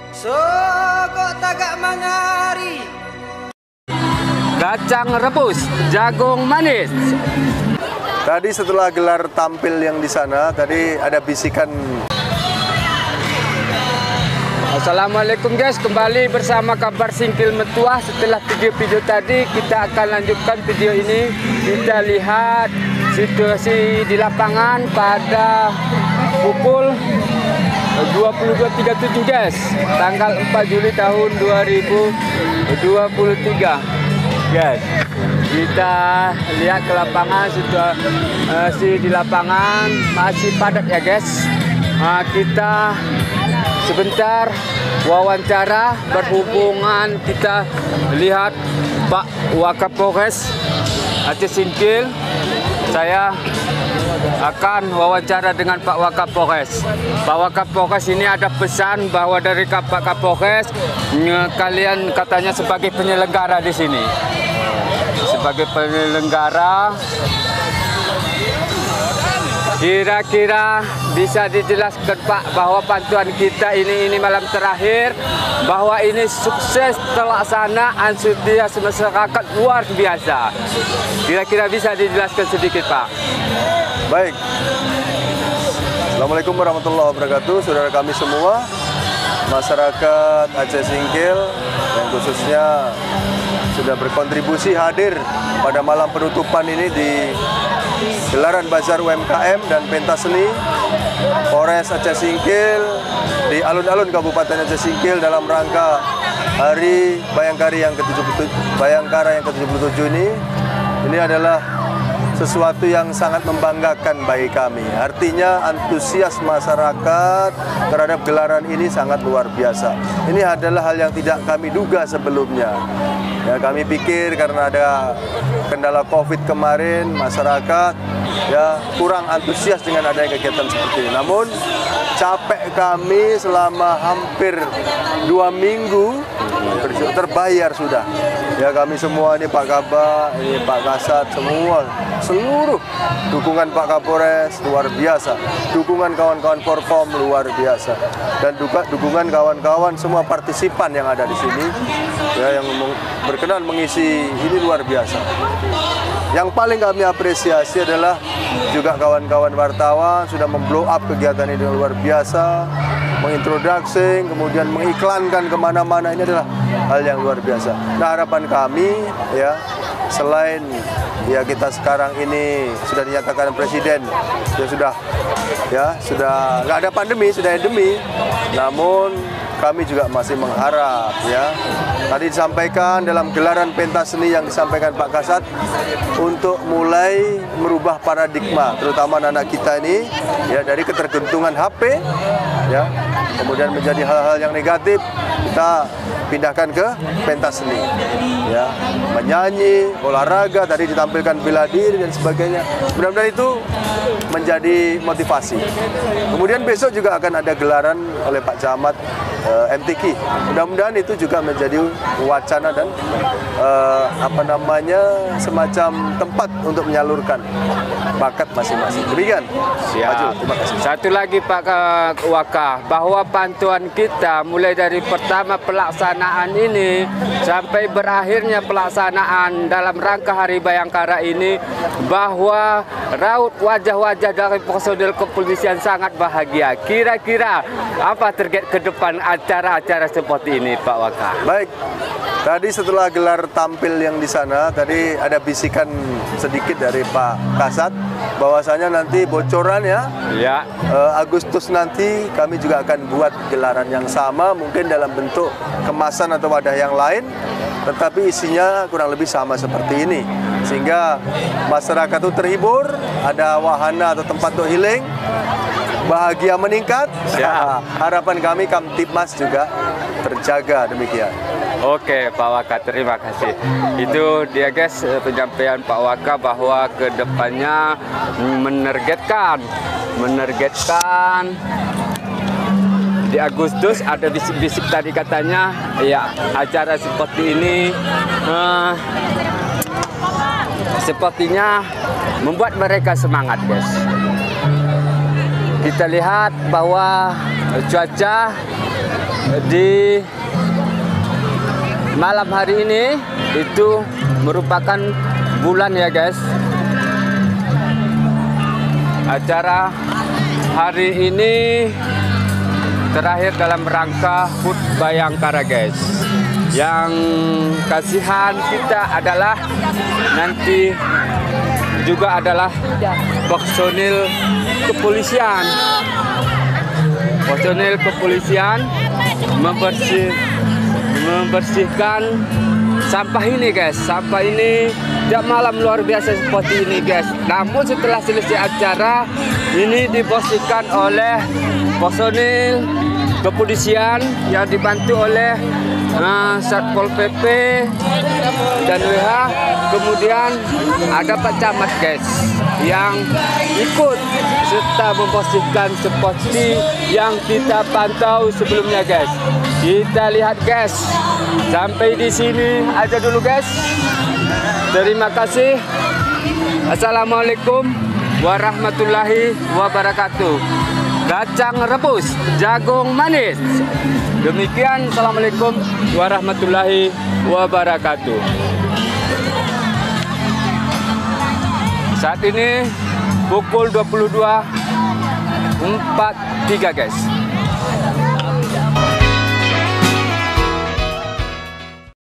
So kok tagak mangari. Kacang rebus, jagung manis. Tadi setelah gelar tampil yang di sana, tadi ada bisikan. Assalamualaikum guys, kembali bersama Kabar Singkil Metuah. Setelah video tadi, kita akan lanjutkan video ini. Kita lihat situasi di lapangan pada pukul 22.37 guys, tanggal 4 Juli tahun 2023 guys. Kita lihat ke lapangan, situasi di lapangan masih padat ya guys. Kita sebentar wawancara berhubungan, kita lihat Pak Wakapolres Aceh Singkil. Saya akan wawancara dengan Pak Wakapolres. Pak Wakapolres, ini ada pesan bahwa dari Pak Kapolres, kalian katanya sebagai penyelenggara di sini. Sebagai penyelenggara, kira-kira bisa dijelaskan Pak bahwa bantuan kita ini malam terakhir, bahwa ini sukses pelaksanaan antusias masyarakat luar biasa. Kira-kira bisa dijelaskan sedikit Pak? Baik. Assalamualaikum warahmatullahi wabarakatuh, saudara kami semua, masyarakat Aceh Singkil yang khususnya sudah berkontribusi hadir pada malam penutupan ini di gelaran Bazar UMKM dan Pentas Seni Polres Aceh Singkil di alun-alun Kabupaten Aceh Singkil dalam rangka Hari Bayangkara yang ke-77 ini. Ini adalah sesuatu yang sangat membanggakan bagi kami. Artinya antusias masyarakat terhadap gelaran ini sangat luar biasa. Ini adalah hal yang tidak kami duga sebelumnya. Ya, kami pikir karena ada kendala COVID kemarin, masyarakat ya kurang antusias dengan adanya kegiatan seperti ini. Namun capek kami selama hampir 2 minggu terbayar sudah. Ya, kami semua ini Pak Kabak, ini Pak Kasat, semua seluruh dukungan Pak Kapolres luar biasa, dukungan kawan-kawan Forkom luar biasa, dan dukungan kawan-kawan semua partisipan yang ada di sini ya, yang berkenan mengisi ini luar biasa. Yang paling kami apresiasi adalah juga kawan-kawan wartawan sudah memblow up kegiatan ini dengan luar biasa, mengintroduksi, kemudian mengiklankan kemana-mana. Ini adalah hal yang luar biasa. Nah, harapan kami ya, selain ya kita sekarang ini sudah dinyatakan presiden, ya sudah nggak ada pandemi, sudah endemi. Namun kami juga masih mengharap ya. Tadi disampaikan dalam gelaran pentas seni yang disampaikan Pak Kasat untuk mulai merubah paradigma, terutama anak kita ini ya, dari ketergantungan HP ya, kemudian menjadi hal-hal yang negatif, kita pindahkan ke pentas seni ya, menyanyi, olahraga, tadi ditampilkan bela diri dan sebagainya. Mudah-mudahan itu menjadi motivasi. Kemudian besok juga akan ada gelaran oleh Pak Camat MTQ. Mudah-mudahan itu juga menjadi wacana dan semacam tempat untuk menyalurkan bakat masing-masing. Demikian. Siap. Terima kasih. Satu lagi Pak Waka, bahwa bantuan kita mulai dari pertama pelaksanaan ini sampai berakhirnya pelaksanaan dalam rangka Hari Bayangkara ini, bahwa raut wajah-wajah dari personel kepolisian sangat bahagia. Kira-kira apa target ke depan acara-acara seperti ini Pak Waka? Baik. Tadi setelah gelar tampil yang di sana, tadi ada bisikan sedikit dari Pak Kasat bahwasanya nanti bocoran ya, Agustus nanti kami juga akan buat gelaran yang sama, mungkin dalam bentuk kemasan atau wadah yang lain, tetapi isinya kurang lebih sama seperti ini, sehingga masyarakat itu terhibur, ada wahana atau tempat untuk healing, bahagia meningkat. Ya. Harapan kami Kamtibmas juga terjaga demikian. Oke Pak Waka, terima kasih. Itu dia guys, penyampaian Pak Waka bahwa kedepannya menargetkan di Agustus, ada bisik-bisik tadi katanya ya, acara seperti ini sepertinya membuat mereka semangat guys. Kita lihat bahwa cuaca di malam hari ini itu merupakan bulan ya guys. Acara hari ini terakhir dalam rangka HUT Bayangkara guys. Yang kasihan kita adalah nanti juga adalah personil kepolisian. Personil kepolisian membersihkan sampah ini guys. Sampah ini tidak malam luar biasa seperti ini guys. Namun setelah selesai acara ini dibersihkan oleh personil kepolisian yang dibantu oleh Satpol PP dan WH. Kemudian ada Pak Camat guys yang ikut serta membersihkan seperti yang kita pantau sebelumnya guys. Kita lihat guys, sampai di sini aja dulu guys. Terima kasih. Assalamualaikum warahmatullahi wabarakatuh. Kacang rebus, jagung manis. Demikian, assalamualaikum warahmatullahi wabarakatuh. Saat ini pukul 22.43 guys.